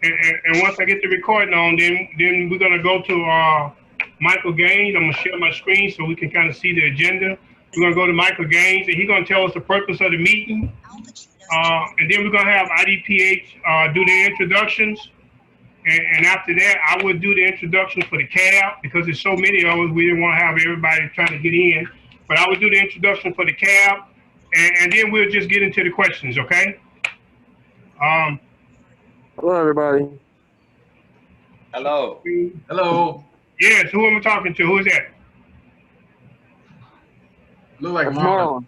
And once I get the recording on, then we're gonna go to Michael Gaines. I'm gonna share my screen so we can kind of see the agenda. We're gonna go to Michael Gaines, and he's gonna tell us the purpose of the meeting. And then we're gonna have IDPH do the introductions. And after that, I would do the introductions for the cab because there's so many of us. We didn't want to have everybody trying to get in, but I would do the introduction for the cab, and then we'll just get into the questions. Okay. Hello, everybody. Hello. Hello. Yes. Who am I talking to? Who is that? Look like Marlon.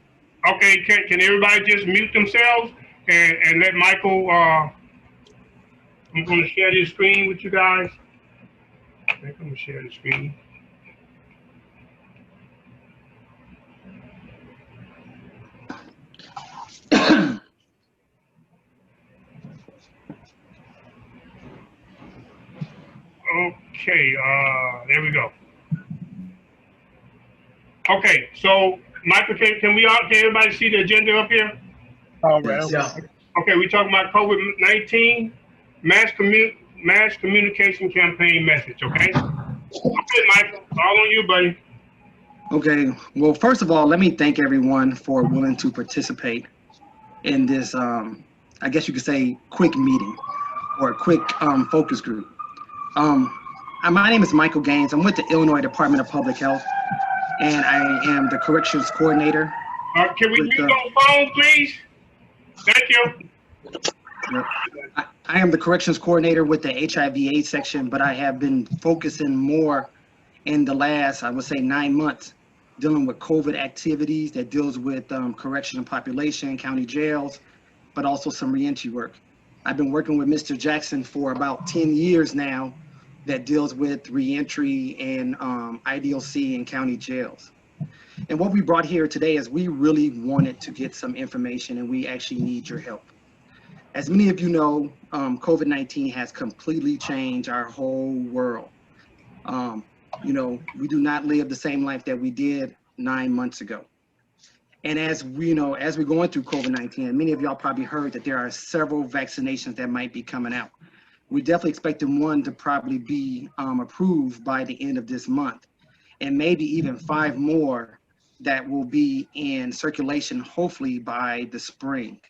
Okay. Can everybody just mute themselves and let Michael? I'm going to share this screen with you guys. I think I'm going to share the screen. Okay, there we go. Okay, so Michael, can everybody see the agenda up here? All right. Yeah. Okay, we're talking about COVID-19 mass communication campaign message. Okay. Okay, Michael, all on you, buddy. Okay. Well, first of all, let me thank everyone for willing to participate in this. I guess you could say quick meeting or a quick focus group. My name is Michael Gaines. I'm with the Illinois Department of Public Health, and I am the corrections coordinator. Can we mute those phones, please? Thank you. I am the corrections coordinator with the HIV/AIDS section, but I have been focusing more in the last, I would say, 9 months, dealing with COVID activities that deals with correctional population, county jails, but also some reentry work. I've been working with Mr. Jackson for about 10 years now that deals with reentry and IDOC and county jails. And what we brought here today is we really wanted to get some information, and we actually need your help. As many of you know, COVID-19 has completely changed our whole world. You know, we do not live the same life that we did 9 months ago. And as we know, as we're going through COVID-19, many of y'all probably heard that there are several vaccinations that might be coming out. We're definitely expecting one to probably be approved by the end of this month, and maybe even 5 more that will be in circulation, hopefully by the spring.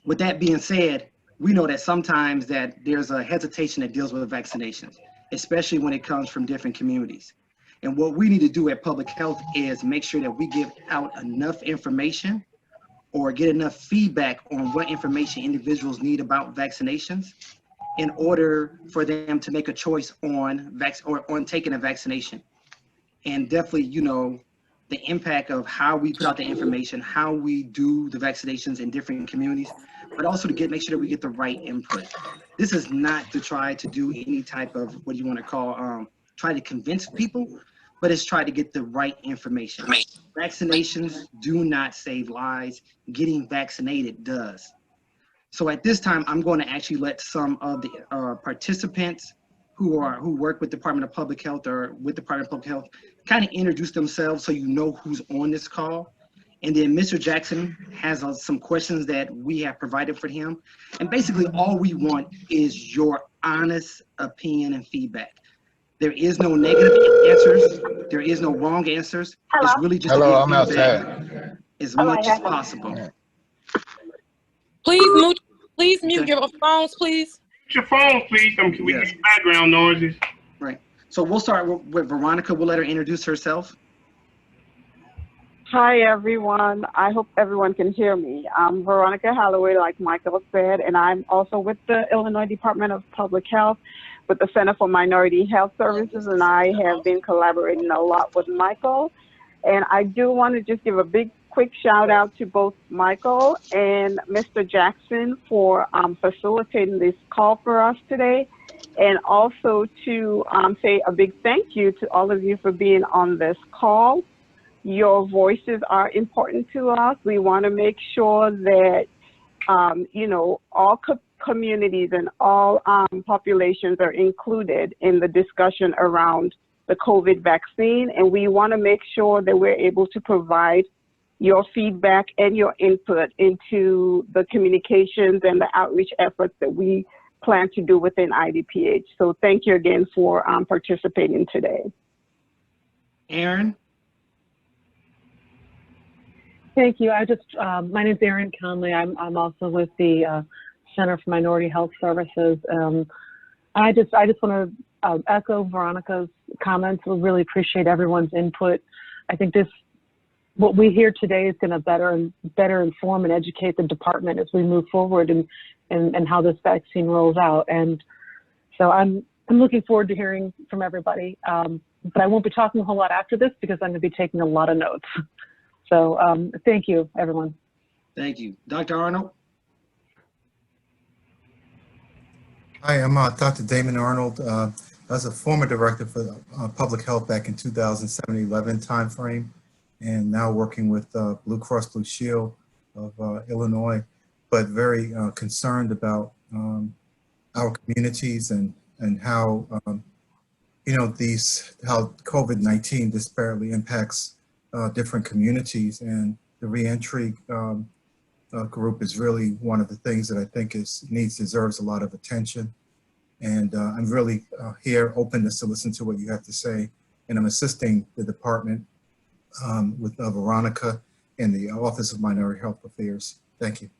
With that being said, we know that sometimes that there's a hesitation that deals with vaccinations, especially when it comes from different communities. And what we need to do at Public Health is make sure that we give out enough information or get enough feedback on what information individuals need about vaccinations in order for them to make a choice on taking a vaccination. And definitely, you know, the impact of how we put out the information, how we do the vaccinations in different communities, but also to make sure that we get the right input. This is not to try to do any type of, what do you want to call, try to convince people, but it's try to get the right information. Vaccinations do not save lives. Getting vaccinated does. So at this time, I'm going to actually let some of the participants who work with Department of Public Health or with Department of Public Health kind of introduce themselves so you know who's on this call. And then Mr. Jackson has some questions that we have provided for him. And basically all we want is your honest opinion and feedback. There is no negative answers. There is no wrong answers. It's really just to get feedback as much as possible. Please mute your phones, please. Mute your phones, please. We get background noises. Right. So we'll start with Veronica. We'll let her introduce herself. Hi, everyone. I hope everyone can hear me. I'm Veronica Holloway, like Michael said, and I'm also with the Illinois Department of Public Health with the Center for Minority Health Services, and I have been collaborating a lot with Michael. And I do want to just give a quick shout out to both Michael and Mr. Jackson for facilitating this call for us today, and also to say a big thank you to all of you for being on this call. Your voices are important to us. We want to make sure that, you know, all communities and all populations are included in the discussion around the COVID vaccine. And we want to make sure that we're able to provide your feedback and your input into the communications and the outreach efforts that we plan to do within IDPH. So thank you again for participating today. Aaron? Thank you. My name is Erin Conley. I'm also with the Center for Minority Health Services. I just want to echo Veronica's comments. We really appreciate everyone's input. I think what we hear today is going to better inform and educate the department as we move forward and how this vaccine rolls out. And so I'm looking forward to hearing from everybody. But I won't be talking a whole lot after this because I'm going to be taking a lot of notes. So thank you, everyone. Thank you. Dr. Arnold? Hi, I'm Dr. Damon Arnold. I was a former director for public health back in 2007-11 timeframe, and now working with Blue Cross Blue Shield of Illinois, but very concerned about our communities and how how COVID-19 disparately impacts different communities, and the reentry group is really one of the things that I think deserves a lot of attention. And I'm really here openness to listen to what you have to say. And I'm assisting the department with Veronica and the Office of Minority Health Affairs. Thank you.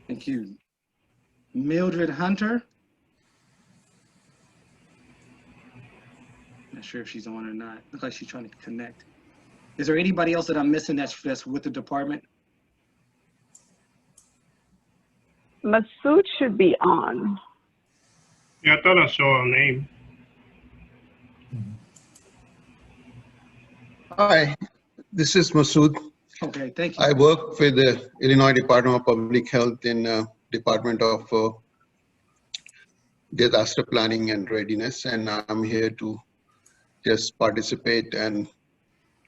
Thank you. Mildred Hunter? Not sure if she's on or not. Looks like she's trying to connect. Is there anybody else that I'm missing that's with the department? Masood should be on. Yeah, I thought I saw her name. Hi, this is Masood. Okay, thank you. I work for the Illinois Department of Public Health in Department of Disaster Planning and Readiness, and I'm here to just participate and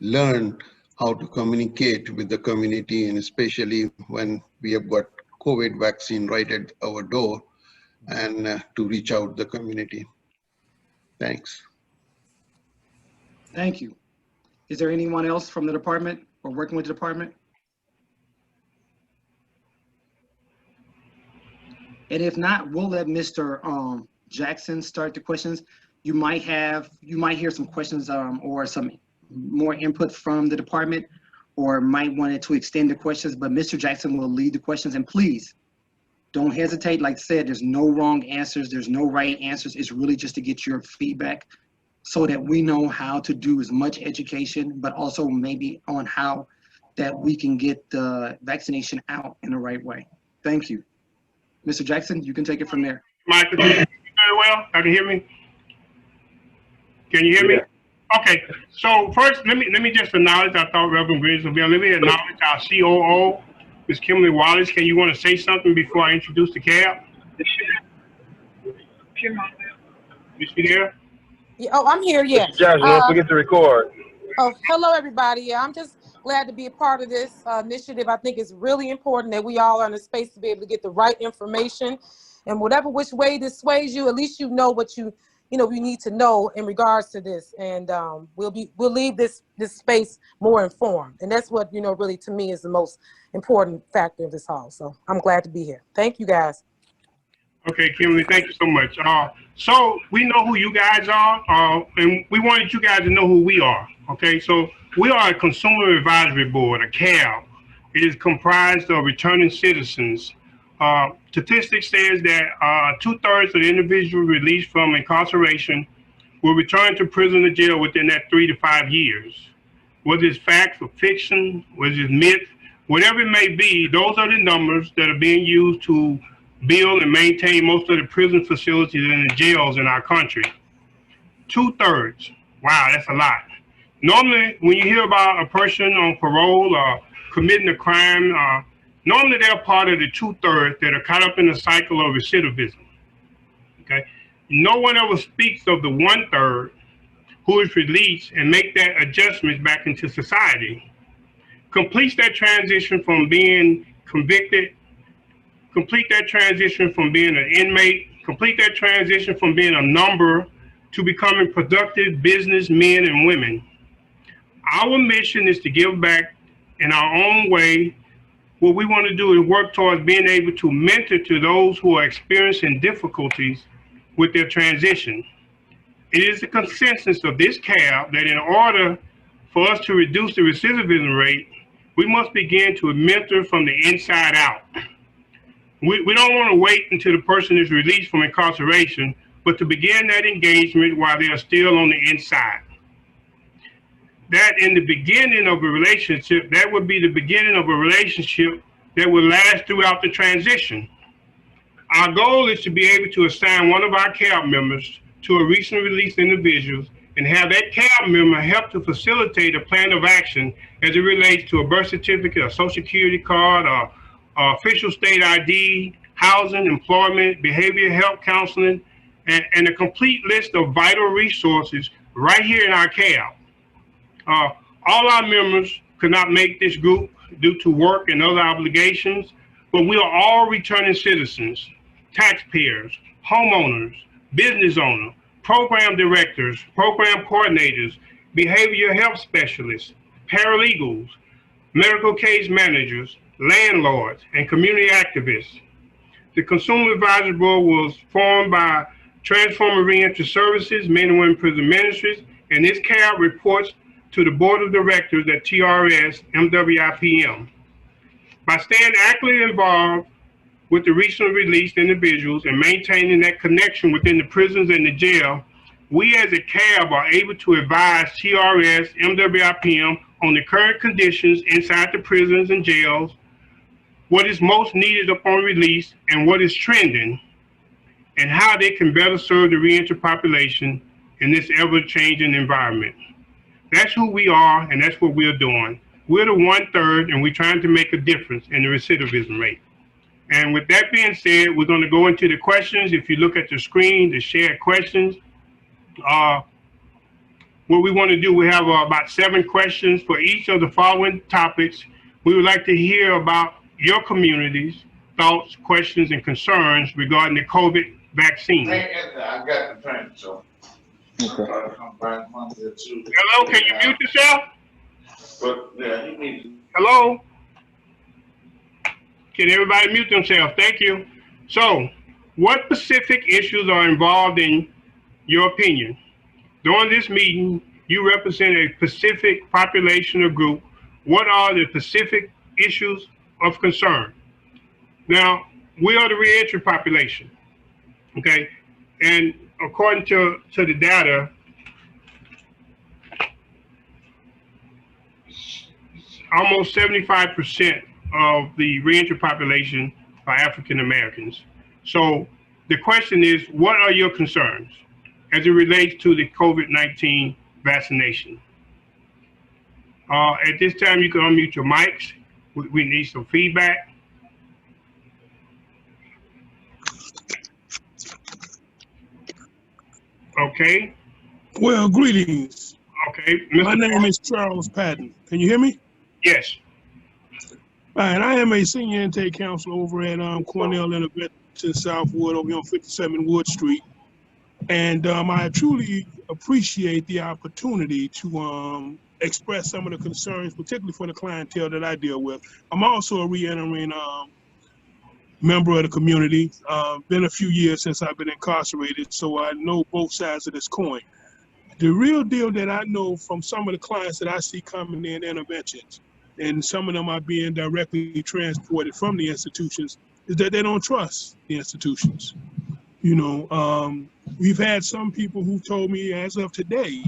learn how to communicate with the community, and especially when we have got COVID vaccine right at our door, and to reach out the community. Thanks. Thank you. Is there anyone else from the department or working with the department? And if not, we'll let Mr. Jackson start the questions. You might hear some questions or some more input from the department, or might want it to extend the questions, but Mr. Jackson will lead the questions. And please, don't hesitate. Like I said, there's no wrong answers. There's no right answers. It's really just to get your feedback so that we know how to do as much education, but also maybe on how that we can get the vaccination out in the right way. Thank you. Mr. Jackson, you can take it from there. Michael, can you hear me very well? Can you hear me? Can you hear me? Okay, so first, let me just acknowledge, I thought Reverend Griggs would be on. Let me acknowledge our COO, Ms. Kimberly Wallace. Can you want to say something before I introduce the cab? Is she there? Yeah, oh, I'm here, yeah. Josh, don't forget to record. Oh, hello, everybody. Yeah, I'm just glad to be a part of this initiative. I think it's really important that we all are in a space to be able to get the right information. And whatever which way this sways you, at least you know what you need to know in regards to this. And we'll leave this space more informed. And that's what, really to me is the most important factor of this hall. So I'm glad to be here. Thank you, guys. Okay, Kimberly, thank you so much. So we know who you guys are, and we wanted you guys to know who we are. Okay, so we are a Consumer Advisory Board, a CAB. It is comprised of returning citizens. Statistics says that 2/3 of the individuals released from incarceration will return to prison or jail within that 3 to 5 years. Whether it's fact or fiction, whether it's myth, whatever it may be, those are the numbers that are being used to build and maintain most of the prison facilities and the jails in our country. 2/3. Wow, that's a lot. Normally, when you hear about a person on parole or committing a crime, normally they're part of the 2/3 that are caught up in the cycle of recidivism. Okay, no one ever speaks of the 1/3 who is released and make that adjustment back into society. Completes that transition from being convicted, complete that transition from being an inmate, complete that transition from being a number to becoming productive businessmen and women. Our mission is to give back in our own way what we want to do is work towards being able to mentor to those who are experiencing difficulties with their transition. It is the consensus of this CAB that in order for us to reduce the recidivism rate, we must begin to mentor from the inside out. We don't want to wait until the person is released from incarceration, but to begin that engagement while they are still on the inside. That in the beginning of a relationship, that would be the beginning of a relationship that will last throughout the transition. Our goal is to be able to assign one of our CAB members to a recently released individual and have that CAB member help to facilitate a plan of action as it relates to a birth certificate, a social security card, or official state ID, housing, employment, behavioral health counseling, and a complete list of vital resources right here in our CAB. All our members could not make this group due to work and other obligations, but we are all returning citizens, taxpayers, homeowners, business owners, program directors, program coordinators, behavioral health specialists, paralegals, medical case managers, landlords, and community activists. The Consumer Advisory Board was formed by Transforming Reentry Services, Men and Women Prison Ministries, and this CAB reports to the Board of Directors at TRS MWIPM. By staying actively involved with the recently released individuals and maintaining that connection within the prisons and the jail, we as a CAB are able to advise TRS MWIPM on the current conditions inside the prisons and jails, what is most needed upon release, and what is trending, and how they can better serve the reentry population in this ever-changing environment. That's who we are, and that's what we're doing. We're the 1/3, and we're trying to make a difference in the recidivism rate. And with that being said, we're going to go into the questions. If you look at the screen, the shared questions, what we want to do, we have about 7 questions for each of the following topics. We would like to hear about your community's thoughts, questions, and concerns regarding the COVID vaccine. I got the print, so. Okay. Hello, can you mute yourself? But yeah, he needs. Hello? Can everybody mute themselves? Thank you. So, what specific issues are involved in your opinion? During this meeting, you represent a specific population or group. What are the specific issues of concern? Now, we are the reentry population, okay? And according to the data, almost 75% of the reentry population are African Americans. So the question is, what are your concerns as it relates to the COVID-19 vaccination? At this time, you can unmute your mics. We need some feedback. Okay. Well, greetings. Okay. My name is Charles Patton. Can you hear me? Yes. All right. I am a senior intake counselor over at Cornell Intervention Southwood over here on 57 Wood Street. And I truly appreciate the opportunity to express some of the concerns, particularly for the clientele that I deal with. I'm also a reentering member of the community. Been a few years since I've been incarcerated, so I know both sides of this coin. The real deal that I know from some of the clients that I see coming in interventions, and some of them are being directly transported from the institutions, is that they don't trust the institutions. You know, we've had some people who told me as of today.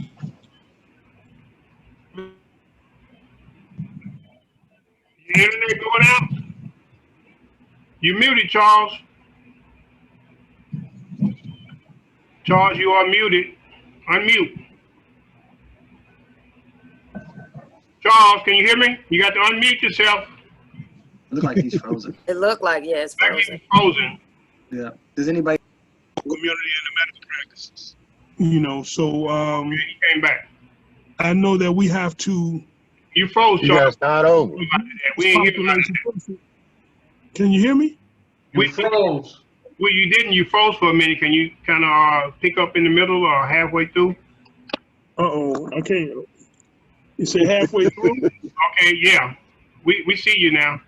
Your internet going out? You muted, Charles. Charles, you are muted. Unmute. Charles, can you hear me? You got to unmute yourself. Look like he's frozen. It looked like, yeah, it's frozen. Frozen. Yeah. Does anybody? Community and the medical practices. You know, so Okay, he came back. I know that we have to. You froze, You gotta Charles. start over. We ain't hear nothing. Can you hear me? We froze. Well, you didn't. You froze for a minute. Can you kind of pick up in the middle or halfway through? I can't. You say halfway through? Okay, yeah. We see you now.